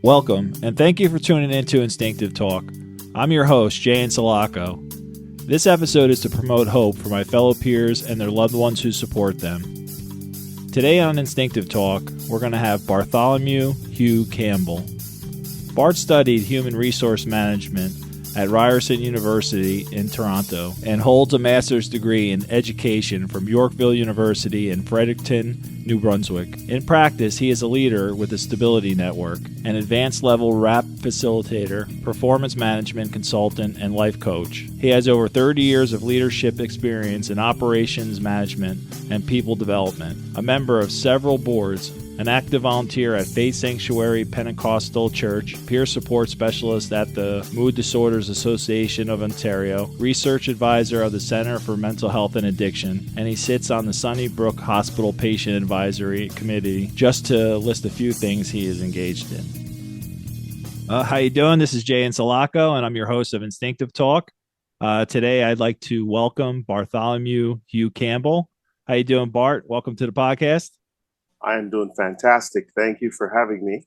Welcome, and thank you for tuning in to Instinctive Talk. I'm your host, Jay Insalaco. This episode is to promote hope for my fellow peers and their loved ones who support them. Today on Instinctive Talk, we're going to have Bartholemew Hugh Campbell. Bart studied human resource management at Ryerson University in Toronto and holds a master's degree in education from Yorkville University in Fredericton, New Brunswick. In practice, he is a leader with the Stability Network, an Advance Level WRAP Facilitator, performance management consultant, and life coach. He has over 30 years of leadership experience in operations management and people development, a member of several boards, an active volunteer at Faith Sanctuary Pentecostal Church, peer support specialist at the Mood Disorders Association of Ontario, research advisor of the Center for Mental Health and Addiction, and he sits on the Sunnybrook Hospital Patient Advisory Committee, just to list a few things he is engaged in. How you doing? This is Jay Insalaco, and I'm your host of Instinctive Talk. Today, I'd like to welcome Bartholemew Hugh Campbell. How you doing, Bart? Welcome to the podcast. I am doing fantastic. Thank you for having me.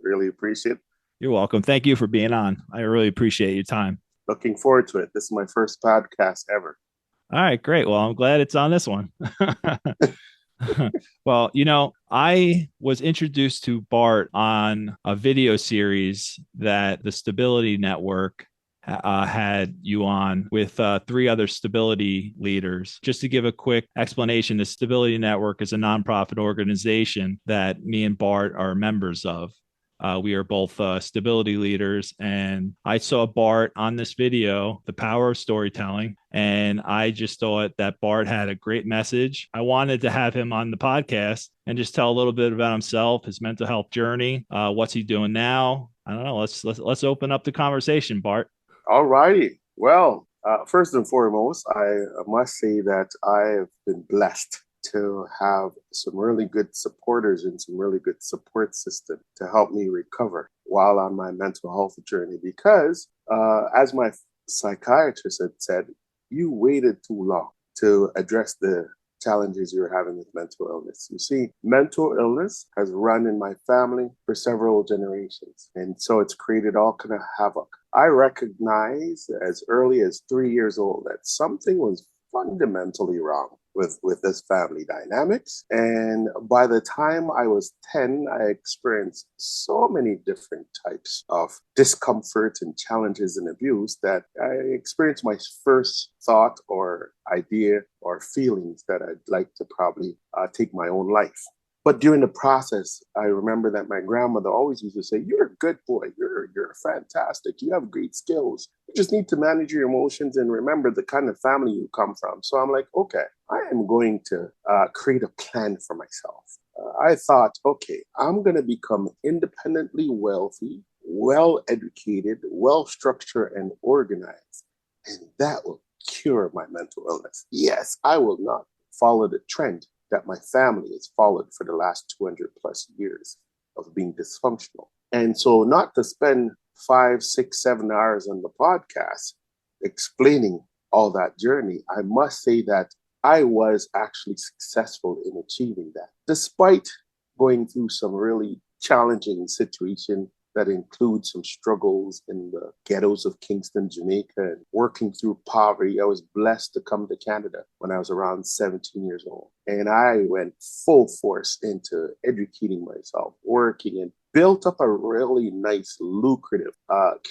Really appreciate it. You're welcome. Thank you for being on. I really appreciate your time. Looking forward to it. This is my first podcast ever. All right, great. Well, I'm glad it's on this one. Well, I was introduced to Bart on a video series that the Stability Network had you on with three other stability leaders. Just to give a quick explanation, the Stability Network is a nonprofit organization that me and Bart are members of. We are both stability leaders, and I saw Bart on this video, The Power of Storytelling, and I just thought that Bart had a great message. I wanted to have him on the podcast and just tell a little bit about himself, his mental health journey, what's he doing now. I don't know. Let's open up the conversation, Bart. All righty. Well, first and foremost, I must say that I have been blessed to have some really good supporters and some really good support system to help me recover while on my mental health journey. Because as my psychiatrist had said, you waited too long to address the challenges you're having with mental illness. You see, mental illness has run in my family for several generations. And so it's created all kind of havoc. I recognized as early as 3 years old that something was fundamentally wrong with this family dynamics. And by the time I was 10, I experienced so many different types of discomfort and challenges and abuse that I experienced my first thought or idea or feelings that I'd like to probably take my own life. But during the process, I remember that my grandmother always used to say, "You're a good boy. You're fantastic. You have great skills. You just need to manage your emotions and remember the kind of family you come from." So I'm like, okay, I am going to create a plan for myself. I thought, okay, I'm going to become independently wealthy, well-educated, well-structured, and organized. And that will cure my mental illness. Yes, I will not follow the trend that my family has followed for the last 200 plus years of being dysfunctional. And so not to spend 5, 6, 7 hours on the podcast explaining all that journey, I must say that I was actually successful in achieving that, despite going through some really challenging situation that includes some struggles in the ghettos of Kingston, Jamaica, and working through poverty. I was blessed to come to Canada when I was around 17 years old. And I went full force into educating myself, working, and built up a really nice, lucrative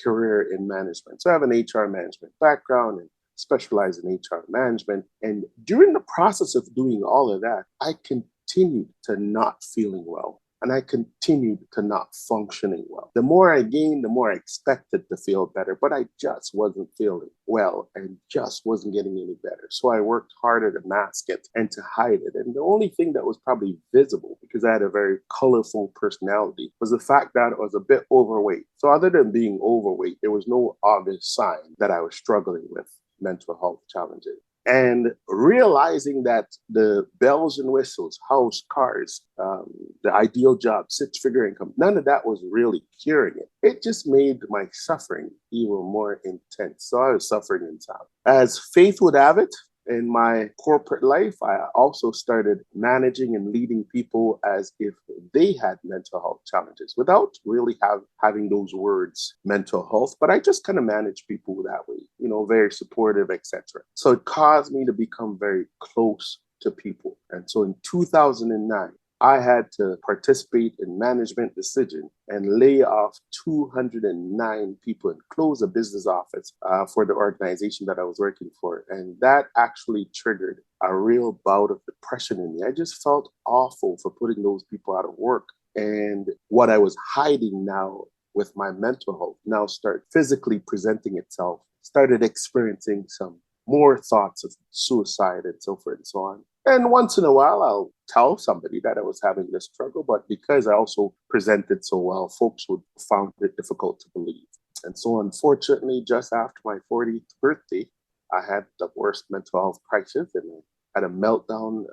career in management. So I have an HR management background and specialize in HR management. And during the process of doing all of that, I continued to not feeling well. And I continued to not functioning well. The more I gained, the more I expected to feel better, but I just wasn't feeling well and just wasn't getting any better. So I worked harder to mask it and to hide it. And the only thing that was probably visible, because I had a very colorful personality, was the fact that I was a bit overweight. So other than being overweight, there was no obvious sign that I was struggling with mental health challenges. And realizing that the bells and whistles, house, cars, the ideal job, six-figure income, none of that was really curing it. It just made my suffering even more intense. So I was suffering inside. As Faith would have it, in my corporate life, I also started managing and leading people as if they had mental health challenges without really having those words mental health, but I just kind of managed people that way, very supportive, etc. So it caused me to become very close to people. And so in 2009, I had to participate in management decision and lay off 209 people and close a business office for the organization that I was working for. And that actually triggered a real bout of depression in me. I just felt awful for putting those people out of work. And what I was hiding now with my mental health now started physically presenting itself, started experiencing some more thoughts of suicide and so forth and so on. And once in a while, I'll tell somebody that I was having this struggle, but because I also presented so well, folks would found it difficult to believe. And so unfortunately, just after my 40th birthday, I had the worst mental health crisis and I had a meltdown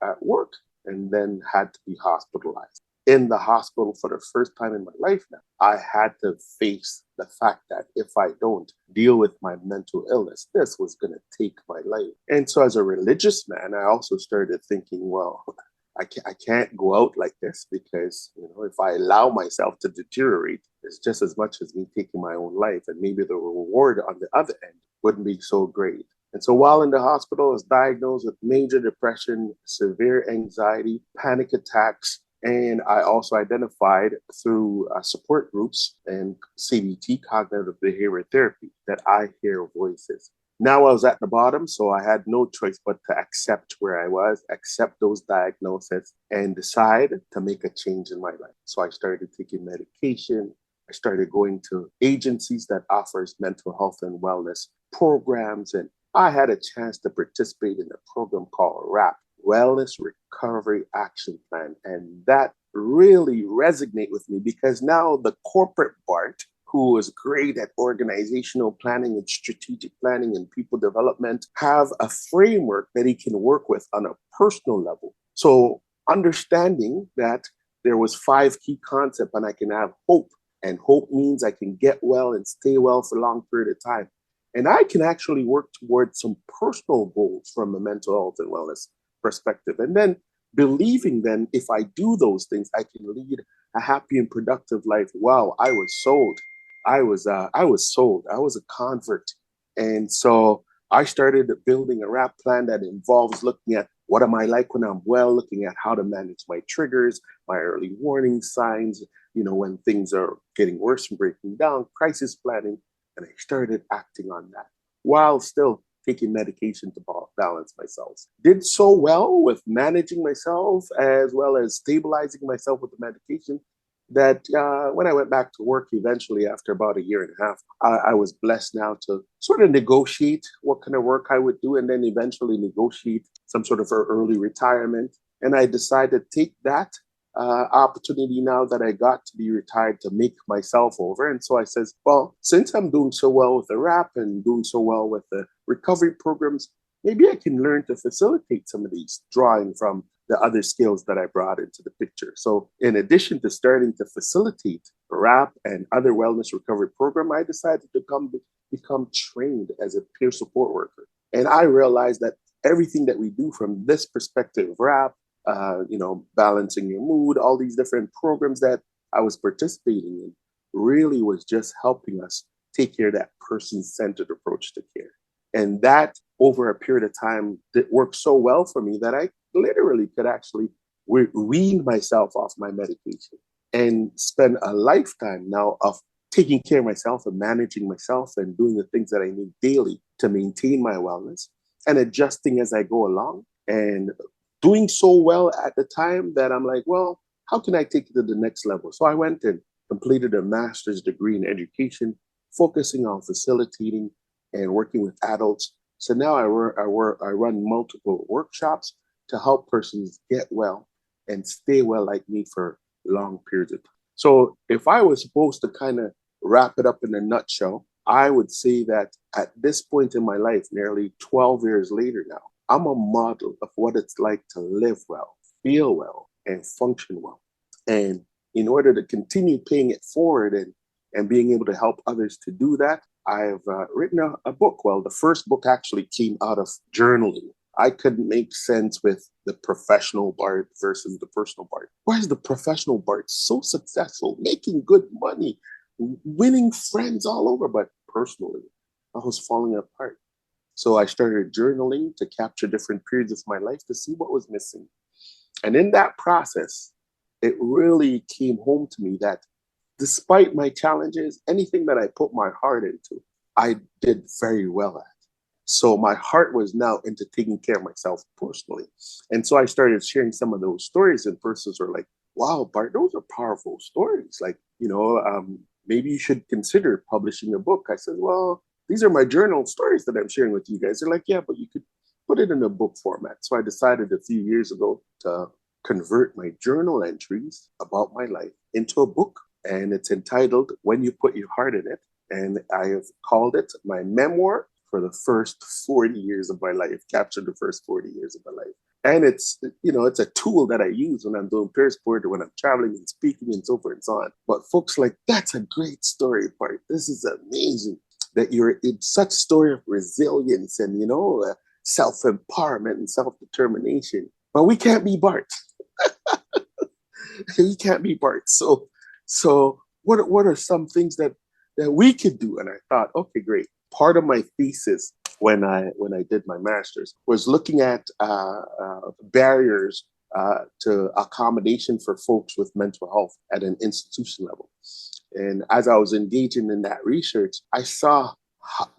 at work and then had to be hospitalized. In the hospital for the first time in my life now, I had to face the fact that if I don't deal with my mental illness, this was going to take my life. And so as a religious man, I also started thinking, well, I can't go out like this because, if I allow myself to deteriorate, it's just as much as me taking my own life. And maybe the reward on the other end wouldn't be so great. And so while in the hospital, I was diagnosed with major depression, severe anxiety, panic attacks. And I also identified through support groups and CBT, cognitive behavioral therapy, that I hear voices. Now I was at the bottom, so I had no choice but to accept where I was, accept those diagnoses, and decide to make a change in my life. So I started taking medication. I started going to agencies that offers mental health and wellness programs. And I had a chance to participate in a program called WRAP, Wellness Recovery Action Plan. And that really resonated with me because now the corporate Bart, who was great at organizational planning and strategic planning and people development, have a framework that he can work with on a personal level. So understanding that there was 5 key concepts and I can have hope. And hope means I can get well and stay well for a long period of time. And I can actually work towards some personal goals from a mental health and wellness perspective. And then believing then if I do those things, I can lead a happy and productive life. Wow, I was sold. I was sold. I was a convert. And so I started building a WRAP plan that involves looking at what am I like when I'm well, looking at how to manage my triggers, my early warning signs, when things are getting worse and breaking down, crisis planning. And I started acting on that while still taking medication to balance myself. Did so well with managing myself as well as stabilizing myself with the medication that when I went back to work eventually after about 1.5 years, I was blessed now to sort of negotiate what kind of work I would do and then eventually negotiate some sort of early retirement. And I decided to take that opportunity now that I got to be retired to make myself over. And so I says, well, since I'm doing so well with the WRAP and doing so well with the recovery programs, maybe I can learn to facilitate some of these, drawing from the other skills that I brought into the picture. So in addition to starting to facilitate WRAP and other wellness recovery program, I decided to become trained as a peer support worker. And I realized that everything that we do from this perspective, WRAP, balancing your mood, all these different programs that I was participating in really was just helping us take care of that person-centered approach to care. And that over a period of time that worked so well for me that I literally could actually wean myself off my medication and spend a lifetime now of taking care of myself and managing myself and doing the things that I need daily to maintain my wellness and adjusting as I go along and doing so well at the time that I'm like, well, how can I take it to the next level? So I went and completed a master's degree in education, focusing on facilitating and working with adults. So now I run multiple workshops to help persons get well and stay well like me for long periods of time. So if I was supposed to kind of wrap it up in a nutshell, I would say that at this point in my life, nearly 12 years later now, I'm a model of what it's like to live well, feel well, and function well. And in order to continue paying it forward and being able to help others to do that, I've written a book. Well, the first book actually came out of journaling. I couldn't make sense with the professional Bart versus the personal Bart. Why is the professional Bart so successful, making good money, winning friends all over? But personally, I was falling apart. So I started journaling to capture different periods of my life to see what was missing. And in that process, it really came home to me that despite my challenges, anything that I put my heart into, I did very well at. So my heart was now into taking care of myself personally. And so I started sharing some of those stories, and persons were like, wow, Bart, those are powerful stories. Like, maybe you should consider publishing a book. I said, well, these are my journal stories that I'm sharing with you guys. They're like, yeah, but you could put it in a book format. So I decided a few years ago to convert my journal entries about my life into a book. And it's entitled When You Put Your Heart in It. And I have called it my memoir for the first 40 years of my life, captured the first 40 years of my life. And it's a tool that I use when I'm doing peer support or when I'm traveling and speaking and so forth and so on. But folks like, that's a great story, Bart. This is amazing that you're in such story of resilience and, self-empowerment and self-determination. But we can't be Bart. We can't be Bart. So what are some things that we could do? And I thought, okay, great. Part of my thesis when I did my master's was looking at barriers to accommodation for folks with mental health at an institution level. And as I was engaging in that research, I saw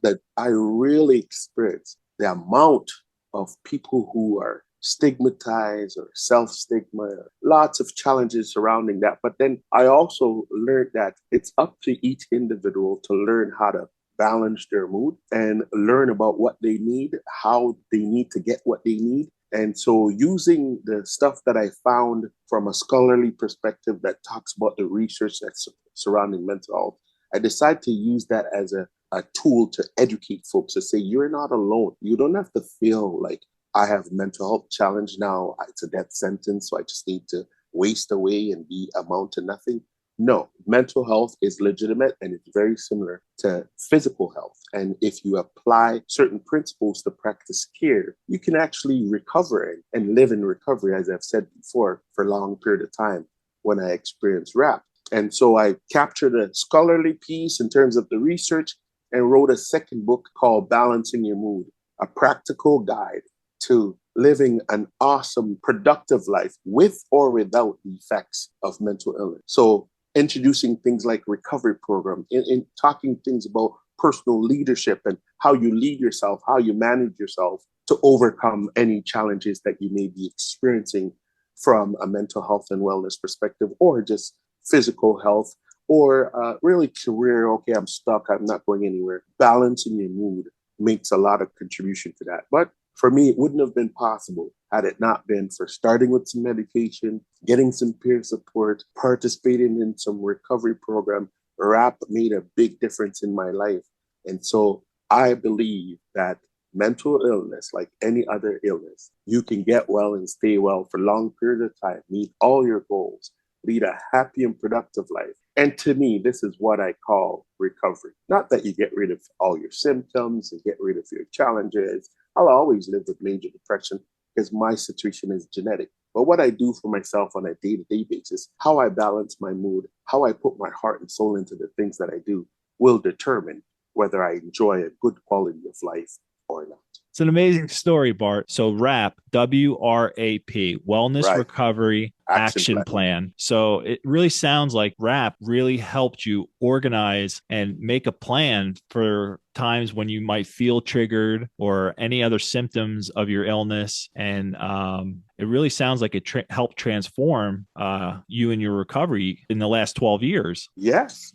that I really experienced the amount of people who are stigmatized or self-stigma, lots of challenges surrounding that. But then I also learned that it's up to each individual to learn how to balance their mood and learn about what they need, how they need to get what they need. And so using the stuff that I found from a scholarly perspective that talks about the research that's surrounding mental health, I decided to use that as a tool to educate folks, to say, you're not alone. You don't have to feel like I have mental health challenge now. It's a death sentence, so I just need to waste away and amount to nothing. No, mental health is legitimate and it's very similar to physical health. And if you apply certain principles to practice care, you can actually recover and live in recovery, as I've said before, for a long period of time when I experienced RAP. And so I captured a scholarly piece in terms of the research and wrote a second book called Balancing Your Mood, a practical guide to living an awesome, productive life with or without the effects of mental illness. So introducing things like recovery program, in talking things about personal leadership and how you lead yourself, how you manage yourself to overcome any challenges that you may be experiencing from a mental health and wellness perspective, or just physical health, or really career. Okay, I'm stuck, I'm not going anywhere. Balancing your mood makes a lot of contribution to that. But for me, it wouldn't have been possible had it not been for starting with some medication, getting some peer support, participating in some recovery program. RAP made a big difference in my life. And so I believe that mental illness, like any other illness, you can get well and stay well for long periods of time, meet all your goals, lead a happy and productive life. And to me, this is what I call recovery. Not that you get rid of all your symptoms and get rid of your challenges. I'll always live with major depression because my situation is genetic. But what I do for myself on a day-to-day basis, how I balance my mood, how I put my heart and soul into the things that I do will determine whether I enjoy a good quality of life or not. It's an amazing story, Bart. So WRAP, WRAP, Wellness Right. Recovery Action Plan. So it really sounds like WRAP really helped you organize and make a plan for times when you might feel triggered or any other symptoms of your illness. And it really sounds like it helped transform you and your recovery in the last 12 years. Yes.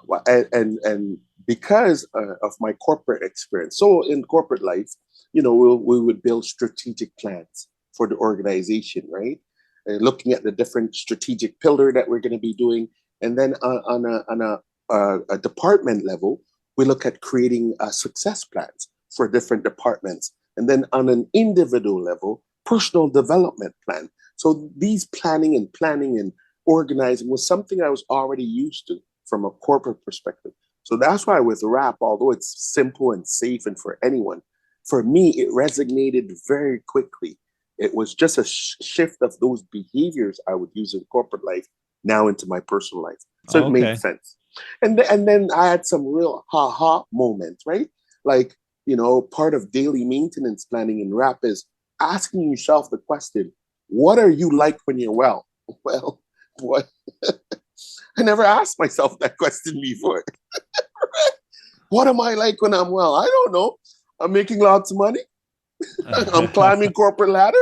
Well, and because of my corporate experience. So in corporate life, we would build strategic plans for the organization, right? Looking at the different strategic pillar that we're going to be doing. And then on a department level, we look at creating success plans for different departments. And then on an individual level, personal development plan. So these planning and organizing was something I was already used to from a corporate perspective. So that's why with rap, although it's simple and safe and for anyone, for me, it resonated very quickly. It was just a shift of those behaviors I would use in corporate life now into my personal life. So it made sense. And then I had some real ha-ha moments, right? Like, part of daily maintenance planning in rap is asking yourself the question, what are you like when you're well? Well, boy, I never asked myself that question before. What am I like when I'm well? I don't know. I'm making lots of money. I'm climbing corporate ladder.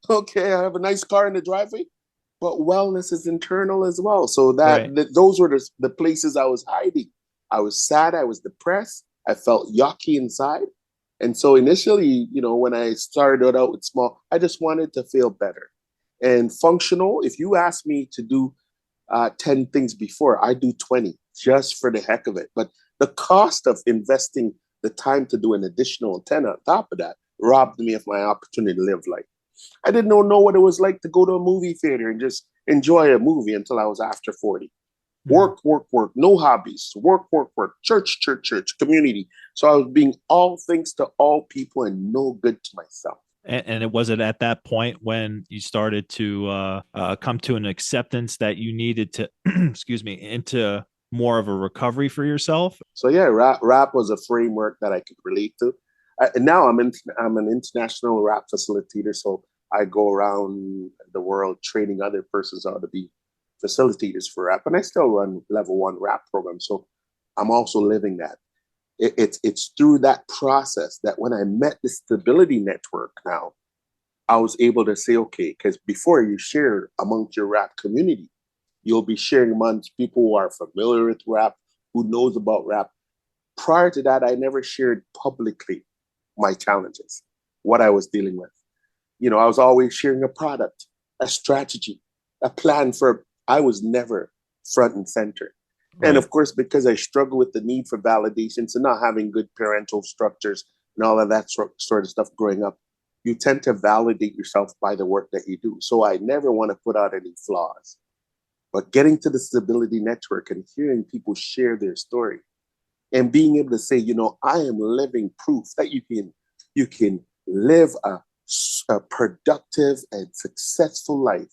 Okay, I have a nice car in the driveway. But wellness is internal as well. So those were the places I was hiding. I was sad. I was depressed. I felt yucky inside. And so initially, when I started out with small, I just wanted to feel better. And functional, if you ask me to do 10 things before, I do 20 just for the heck of it. But the cost of investing the time to do an additional 10 on top of that robbed me of my opportunity to live life. I didn't know what it was like to go to a movie theater and just enjoy a movie until I was after 40. Work, no hobbies, work, church, community. So I was being all things to all people and no good to myself. And it wasn't at that point when you started to come to an acceptance that you needed to, into more of a recovery for yourself? So yeah, rap was a framework that I could relate to. And now I'm an international rap facilitator. So I go around the world training other persons how to be facilitators for rap. And I still run level 1 rap program. So I'm also living that. It's through that process that when I met the Stability Network now, I was able to say, okay, because before you share amongst your rap community, you'll be sharing amongst people who are familiar with rap, who knows about rap. Prior to that, I never shared publicly my challenges, what I was dealing with. I was always sharing a product, a strategy, a plan I was never front and center. Right. And of course, because I struggle with the need for validation, so not having good parental structures and all of that sort of stuff growing up, you tend to validate yourself by the work that you do. So I never want to put out any flaws. But getting to the Stability Network and hearing people share their story and being able to say, I am living proof that you can live a productive and successful life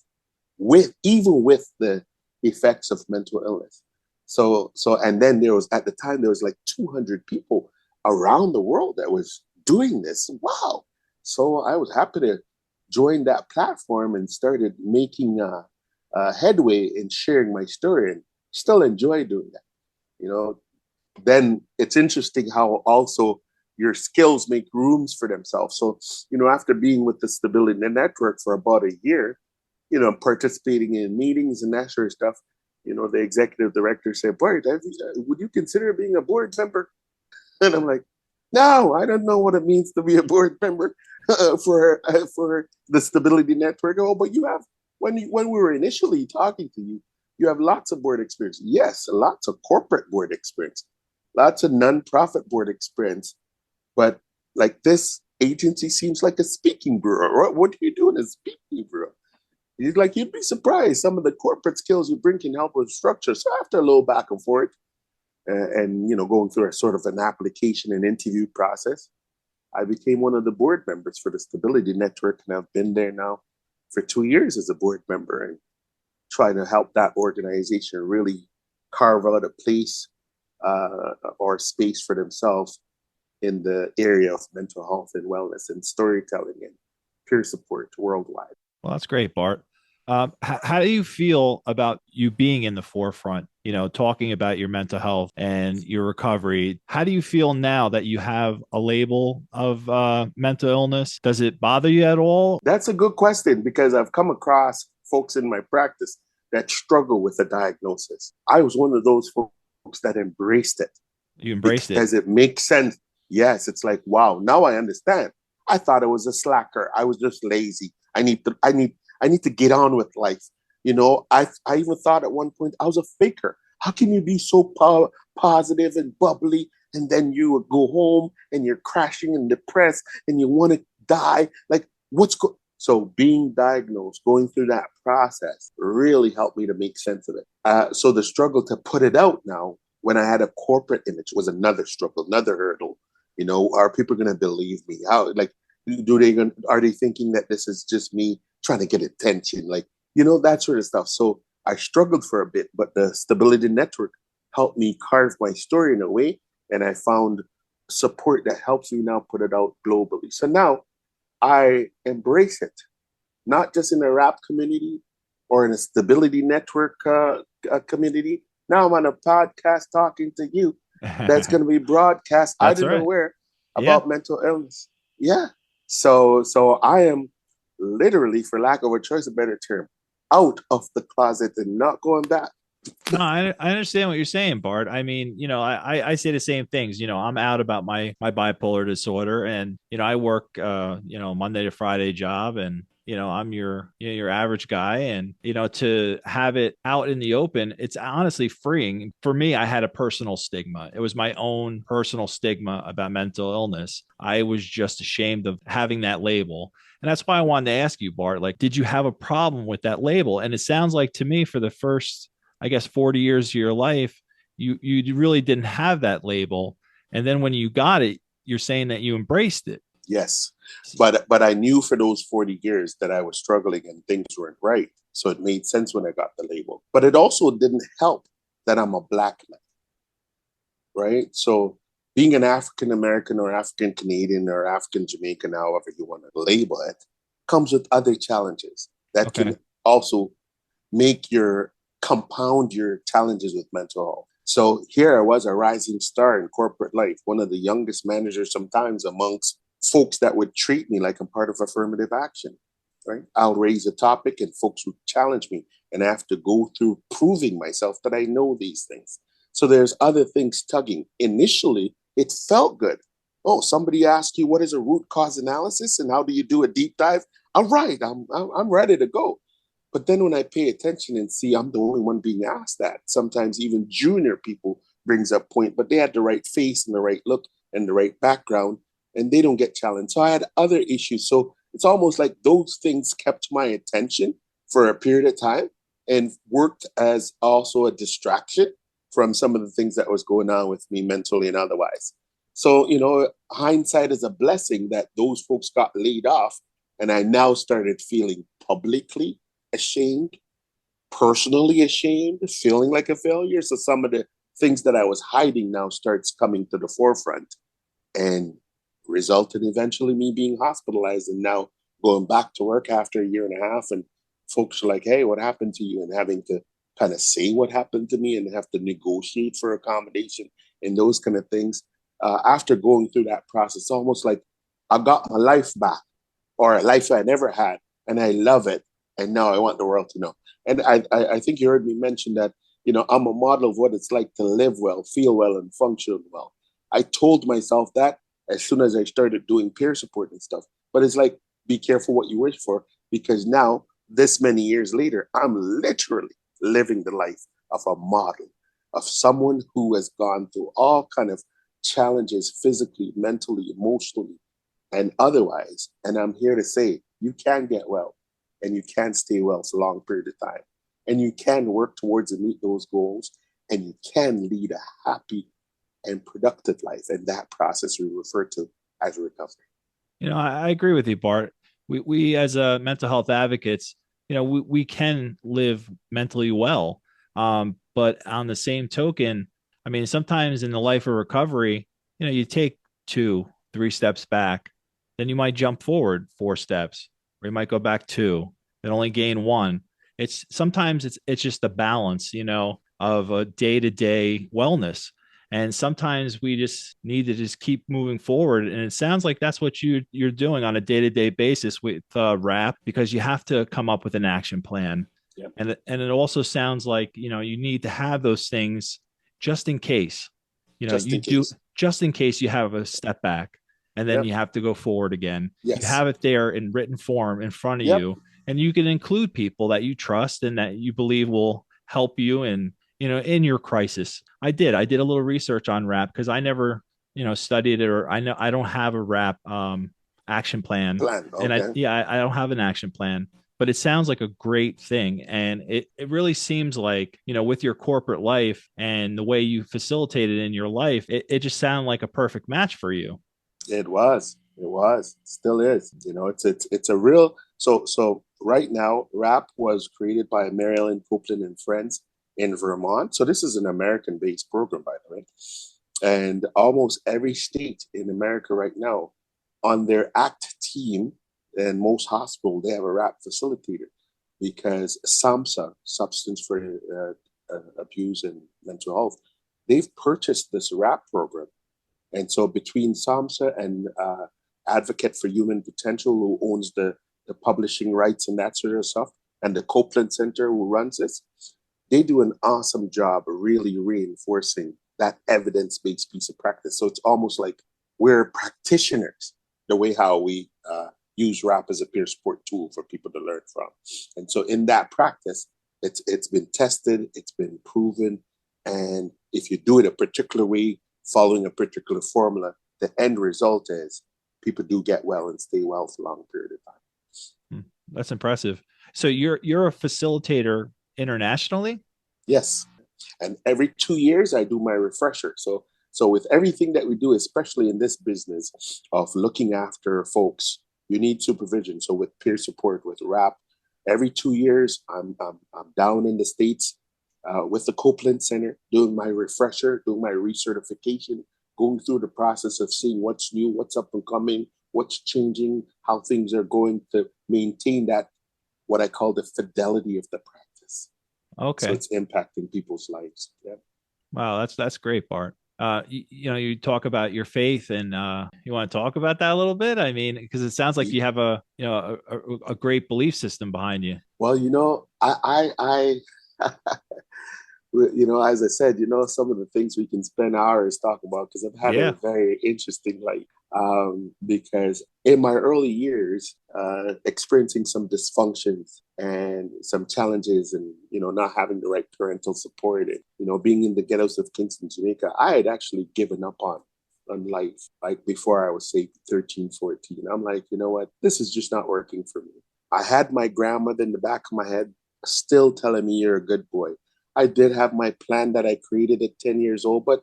even with the effects of mental illness. So and then at the time there was like 200 people around the world that was doing this. Wow. So I was happy to join that platform and started making headway in sharing my story, and still enjoy doing that. Then it's interesting how also your skills make rooms for themselves. So, after being with the Stability Network for about a year, participating in meetings and that sort of stuff, the executive director said, Bart, would you consider being a board member? And I'm like, no, I don't know what it means to be a board member for the Stability Network. Oh, but you have, when we were initially talking to you, you have lots of board experience. Yes, lots of corporate board experience, lots of nonprofit board experience. But like this agency seems like a speaking bureau. What do you do in a speaking bureau? He's like, you'd be surprised. Some of the corporate skills you bring can help with structure. So after a little back and forth and going through a sort of an application and interview process, I became one of the board members for the Stability Network. And I've been there now for 2 years as a board member and trying to help that organization really carve out a place or space for themselves in the area of mental health and wellness and storytelling and peer support worldwide. Well, that's great, Bart. How do you feel about you being in the forefront, talking about your mental health and your recovery? How do you feel now that you have a label of mental illness? Does it bother you at all? That's a good question, because I've come across folks in my practice that struggle with the diagnosis. I was one of those folks that embraced it. You embraced it because it makes sense. Yes, it's like, wow, now I understand. I thought I was a slacker. I was just lazy. I need to get on with life. I even thought at one point I was a faker. How can you be so positive and bubbly, and then you would go home and you're crashing and depressed and you want to die? Like, so being diagnosed, going through that process really helped me to make sense of it. So the struggle to put it out now when I had a corporate image was another struggle, another hurdle. Are people going to believe me? How, like, are they thinking that this is just me trying to get attention? Like, that sort of stuff. So I struggled for a bit, but the Stability Network helped me carve my story in a way. And I found support that helps me now put it out globally. So now I embrace it, not just in the rap community or in a Stability Network community. Now I'm on a podcast talking to you that's going to be broadcast, I don't know where, about mental illness. Yeah. So I am literally, for lack of a choice, a better term, out of the closet and not going back. No, I understand what you're saying, Bart. I mean, I say the same things. I'm out about my bipolar disorder, and I work Monday to Friday job, and I'm your average guy, and to have it out in the open, it's honestly freeing. For me, I had a personal stigma. It was my own personal stigma about mental illness. I was just ashamed of having that label. And that's why I wanted to ask you, Bart, like, did you have a problem with that label? And it sounds like to me, for the first, I guess, 40 years of your life, you really didn't have that label. And then when you got it, you're saying that you embraced it. Yes. But I knew for those 40 years that I was struggling and things weren't right. So it made sense when I got the label. But it also didn't help that I'm a Black man, right? So being an African American or African Canadian or African Jamaican, however you want to label it, comes with other challenges that can also compound your challenges with mental health. So here I was, a rising star in corporate life, one of the youngest managers sometimes amongst folks that would treat me like I'm part of affirmative action, right? I'll raise a topic and folks would challenge me, and I have to go through proving myself that I know these things. So there's other things tugging. Initially, it felt good. Oh, somebody asked you, what is a root cause analysis and how do you do a deep dive? All right, I'm ready to go. But then when I pay attention and see I'm the only one being asked that, sometimes even junior people brings up point, but they had the right face and the right look and the right background, and they don't get challenged. So I had other issues. So it's almost like those things kept my attention for a period of time and worked as also a distraction from some of the things that was going on with me mentally and otherwise. So, hindsight is a blessing that those folks got laid off. And I now started feeling publicly ashamed, personally ashamed, feeling like a failure. So some of the things that I was hiding now starts coming to the forefront and resulted eventually me being hospitalized and now going back to work after a year and a half. And folks are like, hey, what happened to you? And having to kind of say what happened to me and have to negotiate for accommodation and those kind of things. After going through that process, almost like I got my life back, or a life I never had, and I love it. And now I want the world to know. And I think you heard me mention that, I'm a model of what it's like to live well, feel well, and function well. I told myself that as soon as I started doing peer support and stuff. But it's like, be careful what you wish for, because now, this many years later, I'm literally living the life of a model, of someone who has gone through all kind of challenges, physically, mentally, emotionally, and otherwise. And I'm here to say, you can get well, and you can stay well for a long period of time, and you can work towards and meet those goals, and you can lead a happy and productive life. And that process we refer to as recovery. I agree with you, Bart. We as mental health advocates, we can live mentally well. But on the same token, I mean, sometimes in the life of recovery, you take 2-3 steps back, then you might jump forward 4 steps, or you might go back 2, then only gain 1. Sometimes it's just a balance, of a day-to-day wellness. And sometimes we just need to just keep moving forward. And it sounds like that's what you're doing on a day-to-day basis with WRAP, because you have to come up with an action plan. Yep. And it also sounds like, you need to have those things just in case, just in case you have a step back, and then you have to go forward again. Yes. You have it there in written form in front of you, and you can include people that you trust and that you believe will help you in your crisis. I did a little research on WRAP because I never, studied it, or I don't have a WRAP action plan. Okay. And I don't have an action plan. but it sounds like a great thing. And it really seems like, with your corporate life and the way you facilitated in your life, it just sounded like a perfect match for you. It was. It was. It still is. It's a real. So right now, WRAP was created by Marilyn Copeland and Friends in Vermont. So this is an American-based program, by the way. And almost every state in America right now, on their ACT team, and most hospitals, they have a WRAP facilitator, because SAMHSA, Substance for Abuse and Mental Health, they've purchased this WRAP program. And so between SAMHSA and Advocate for Human Potential, who owns the publishing rights and that sort of stuff, and the Copeland Center, who runs this, they do an awesome job of really reinforcing that evidence-based piece of practice. So it's almost like we're practitioners, the way how we use WRAP as a peer support tool for people to learn from. And so in that practice, it's been tested, it's been proven. And if you do it a particular way, following a particular formula, the end result is people do get well and stay well for a long period of time. That's impressive. So you're a facilitator internationally? Yes. And every 2 years, I do my refresher. So with everything that we do, especially in this business of looking after folks, you need supervision. So with peer support, with WRAP, every 2 years, I'm down in the States with the Copeland Center, doing my refresher, doing my recertification, going through the process of seeing what's new, what's up and coming, what's changing, how things are going, to maintain that, what I call the fidelity of the practice. Okay. So it's impacting people's lives. Yeah. Wow, that's great, Bart. You talk about your faith, and you want to talk about that a little bit? I mean, because it sounds like you have a great belief system behind you. Well, I as I said, some of the things we can spend hours talking about, because I've had a very interesting life. Because in my early years, experiencing some dysfunctions and some challenges, and not having the right parental support, and being in the ghettos of Kingston, Jamaica, I had actually given up on life, like before I was, say, 13, 14. I'm like, you know what, this is just not working for me. I had my grandmother in the back of my head still telling me, you're a good boy. I did have my plan that I created at 10 years old, but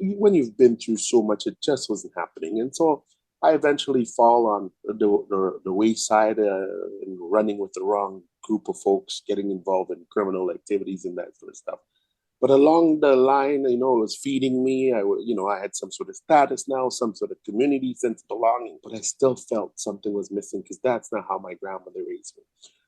when you've been through so much, it just wasn't happening. And so I eventually fall on the wayside, and running with the wrong group of folks, getting involved in criminal activities and that sort of stuff. But along the line, it was feeding me. I had some sort of status now, some sort of community sense of belonging, but I still felt something was missing, because that's not how my grandmother raised me.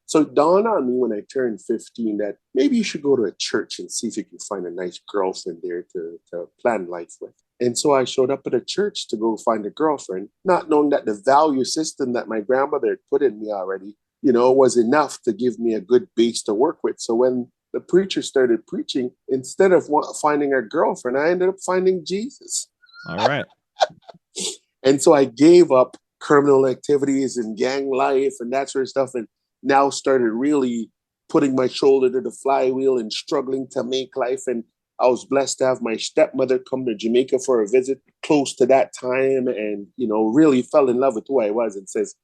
So it dawned on me when I turned 15 that maybe you should go to a church and see if you can find a nice girlfriend there to plan life with. And so I showed up at a church to go find a girlfriend, not knowing that the value system that my grandmother had put in me already, was enough to give me a good base to work with. So when the preacher started preaching, instead of finding a girlfriend, I ended up finding Jesus. All right. And so I gave up criminal activities and gang life and that sort of stuff, and now started really putting my shoulder to the flywheel and struggling to make life. And I was blessed to have my stepmother come to Jamaica for a visit close to that time, and, really fell in love with who I was, and says,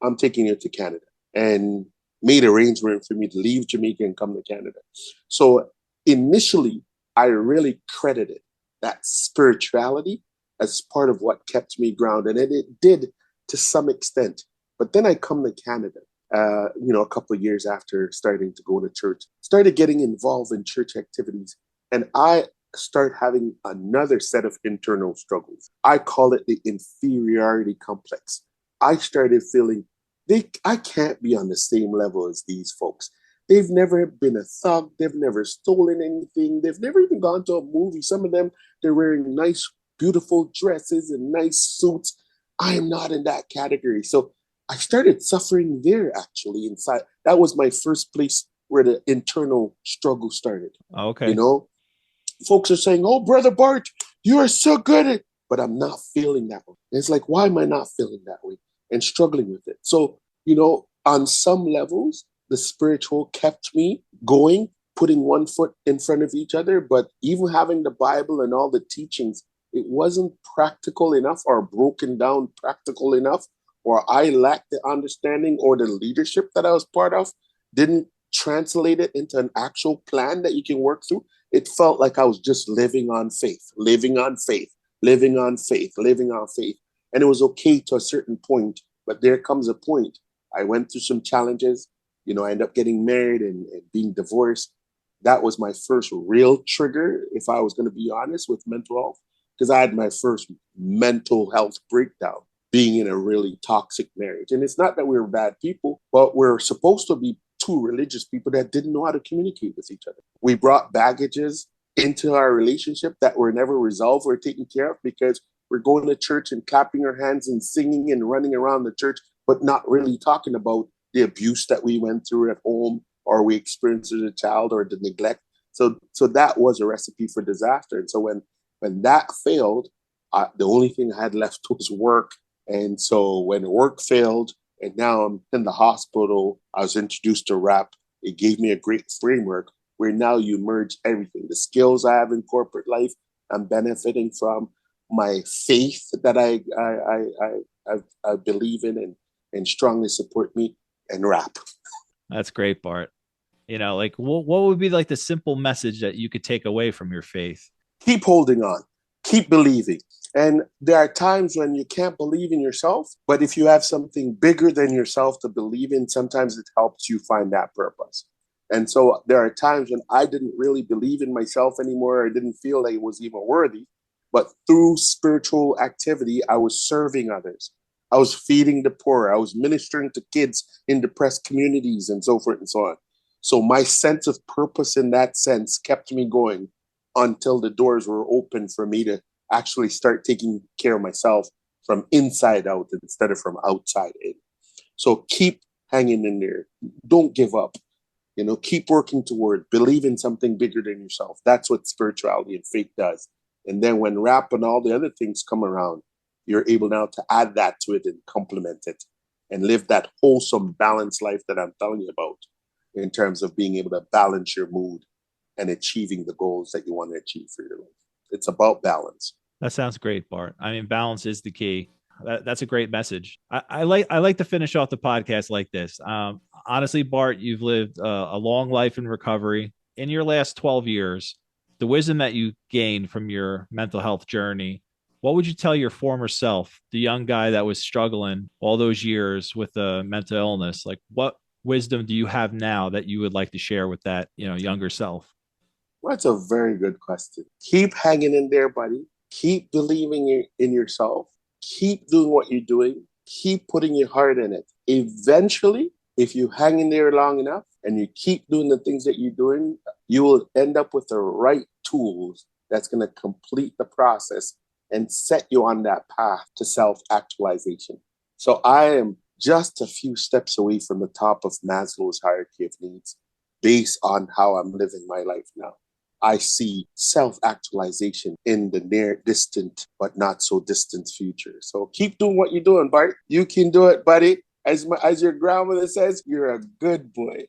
I'm taking you to Canada, and made arrangement for me to leave Jamaica and come to Canada. So initially, I really credited that spirituality as part of what kept me grounded. And it did to some extent. But then I come to Canada, a couple of years after starting to go to church, started getting involved in church activities. And I start having another set of internal struggles. I call it the inferiority complex. I started feeling I can't be on the same level as these folks. They've never been a thug. They've never stolen anything. They've never even gone to a movie. Some of them, they're wearing nice, beautiful dresses and nice suits. I am not in that category. So I started suffering there, actually, inside. That was my first place where the internal struggle started. Okay. Folks are saying, oh, Brother Bart, you are so good at it. But I'm not feeling that way. And it's like, why am I not feeling that way? And struggling with it. So, on some levels, the spiritual kept me going, putting one foot in front of each other. But even having the Bible and all the teachings, it wasn't practical enough, or broken down practical enough, or I lacked the understanding, or the leadership that I was part of didn't translate it into an actual plan that you can work through, it felt like I was just living on faith, living on faith, living on faith, living on faith. And it was okay to a certain point, but there comes a point. I went through some challenges. I ended up getting married and being divorced. That was my first real trigger, if I was going to be honest, with mental health, because I had my first mental health breakdown being in a really toxic marriage. And it's not that we were bad people, but we're supposed to be two religious people that didn't know how to communicate with each other. We brought baggages into our relationship that were never resolved or taken care of, because we're going to church and clapping our hands and singing and running around the church, but not really talking about the abuse that we went through at home, or we experienced as a child, or the neglect. So that was a recipe for disaster. And so when that failed, the only thing I had left was work. And so when work failed, and now I'm in the hospital, I was introduced to WRAP. It gave me a great framework where now you merge everything. The skills I have in corporate life, I'm benefiting from. My faith that I believe in and strongly support me, and WRAP. That's great, Bart. Like what would be like the simple message that you could take away from your faith? Keep holding on, keep believing. And there are times when you can't believe in yourself, but if you have something bigger than yourself to believe in, sometimes it helps you find that purpose. And so there are times when I didn't really believe in myself anymore. I didn't feel like it was even worthy. But through spiritual activity, I was serving others. I was feeding the poor. I was ministering to kids in depressed communities, and so forth and so on. So my sense of purpose in that sense kept me going until the doors were open for me to actually start taking care of myself from inside out instead of from outside in. So keep hanging in there. Don't give up. Keep working toward, believe in something bigger than yourself. That's what spirituality and faith does. And then when WRAP and all the other things come around, you're able now to add that to it and complement it and live that wholesome, balanced life that I'm telling you about, in terms of being able to balance your mood and achieving the goals that you want to achieve for your life. It's about balance. That sounds great, Bart. I mean, balance is the key. That's a great message. I like to finish off the podcast like this. Honestly, Bart, you've lived a long life in recovery. In your last 12 years, the wisdom that you gained from your mental health journey, what would you tell your former self, the young guy that was struggling all those years with a mental illness? Like, what wisdom do you have now that you would like to share with that, younger self? Well, that's a very good question. Keep hanging in there, buddy. Keep believing in yourself. Keep doing what you're doing. Keep putting your heart in it. Eventually, if you hang in there long enough and you keep doing the things that you're doing, you will end up with the right tools that's going to complete the process and set you on that path to self-actualization. So I am just a few steps away from the top of Maslow's hierarchy of needs based on how I'm living my life now. I see self-actualization in the near distant, but not so distant future. So keep doing what you're doing, Bart. You can do it, buddy. As your grandmother says, you're a good boy.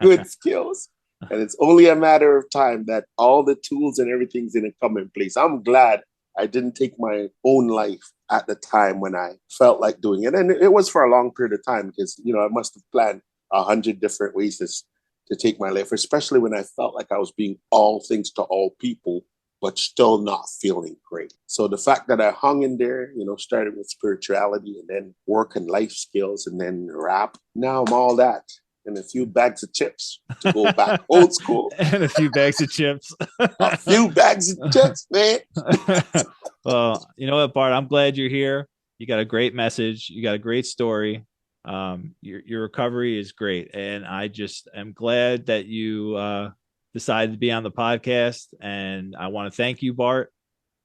Good skills. And it's only a matter of time that all the tools and everything's going to come in place. I'm glad I didn't take my own life at the time when I felt like doing it. And it was for a long period of time because, I must have planned 100 different ways to take my life, especially when I felt like I was being all things to all people, but still not feeling great. So the fact that I hung in there, started with spirituality and then work and life skills and then WRAP, now I'm all that. And a few bags of chips to go back old school. And a few bags of chips. A few bags of chips, man. Well, you know what, Bart? I'm glad you're here. You got a great message. You got a great story. Your recovery is great. And I just am glad that you decided to be on the podcast. And I want to thank you, Bart.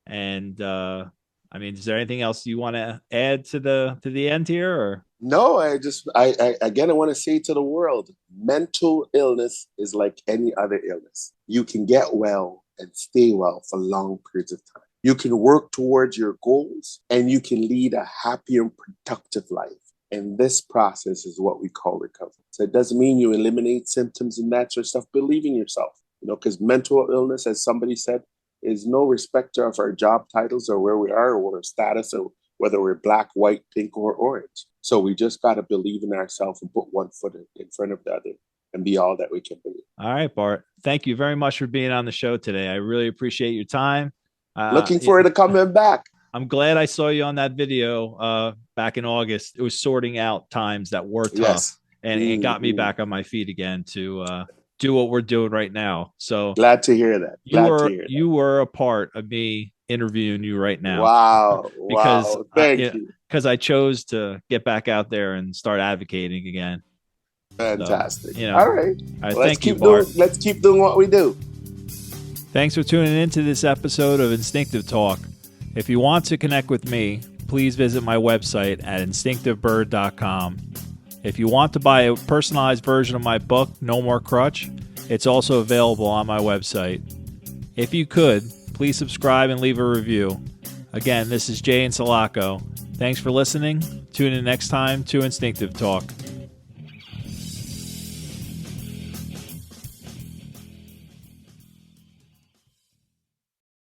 And is there anything else you want to add to the end here? Or no, I want to say to the world, mental illness is like any other illness. You can get well and stay well for long periods of time. You can work towards your goals and you can lead a happy and productive life. And this process is what we call recovery. So it doesn't mean you eliminate symptoms and that sort of stuff. Believe in yourself, because mental illness, as somebody said, is no respecter of our job titles or where we are or our status or whether we're black, white, pink, or orange. So we just got to believe in ourselves and put one foot in front of the other and be all that we can be. All right, Bart. Thank you very much for being on the show today. I really appreciate your time. Looking forward to coming back. I'm glad I saw you on that video back in August. It was sorting out times that were tough. Yes. And it got me back on my feet again to do what we're doing right now. So glad to hear that. You were a part of me interviewing you right now. Wow. Thank you. Because I chose to get back out there and start advocating again. Fantastic. So, all right. Thank you, Bart. Let's keep doing what we do. Thanks for tuning into this episode of Instinctive Talk. If you want to connect with me, please visit my website at instinctivebird.com. If you want to buy a personalized version of my book, No More Crutch, it's also available on my website. If you could, please subscribe and leave a review. Again, this is Jay and Sulaco. Thanks for listening. Tune in next time to Instinctive Talk.